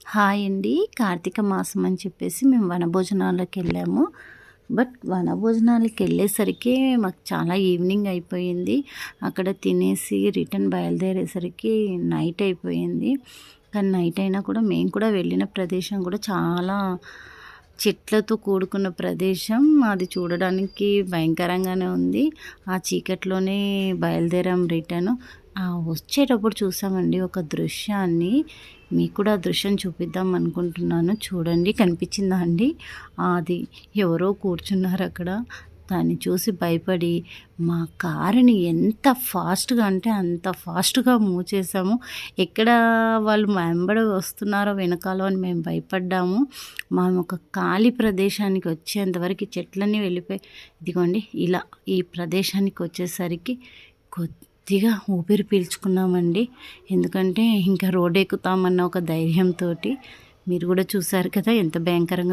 Hi అండి. కార్తీక మాసం అని చెప్పేసి మేము వనభోజనాలకెళ్ళాము. బట్ వనభోజనాలకెళ్ళేసరికి మాకు చాలా ఈవినింగ్ అయిపోయింది. అక్కడ తినేసి రిటర్న్ బయలుదేరేసరికి నైట్ అయిపోయింది. కానీ నైట్ అయినా కూడా మేము కూడా వెళ్ళిన ప్రదేశం కూడా చాలా చెట్లతో కూడుకున్న ప్రదేశం. అది చూడడానికి భయంకరంగానే ఉంది. ఆ చీకట్లోనే బయలుదేరాం రిటర్న్. వచ్చేటప్పుడు చూసామండి ఒక దృశ్యాన్ని. మీకు కూడా ఆ దృశ్యం చూపిద్దాం అనుకుంటున్నాను. చూడండి కనిపించిందా అండి? అది ఎవరో కూర్చున్నారక్కడ. దాన్ని చూసి భయపడి మా కారుని ఎంత ఫాస్ట్‌గా అంటే అంత ఫాస్ట్‌గా మూవ్ చేసాము. ఎక్కడ వాళ్ళు మా వెంబడి వస్తున్నారో వెనకాలో అని మేము భయపడ్డాము. మేము ఒక ఖాళీ ప్రదేశానికి వచ్చేంతవరకు చెట్లన్నీ వెళ్ళిపోయి ఇదిగోండి ఇలా ఈ ప్రదేశానికి వచ్చేసరికి కొద్దిగా ఊపిరి పీల్చుకున్నామండి. ఎందుకంటే ఇంకా రోడ్ ఎక్కుతామన్న ఒక ధైర్యంతోటి. మీరు కూడా చూసారు కదా ఎంత భయంకరంగా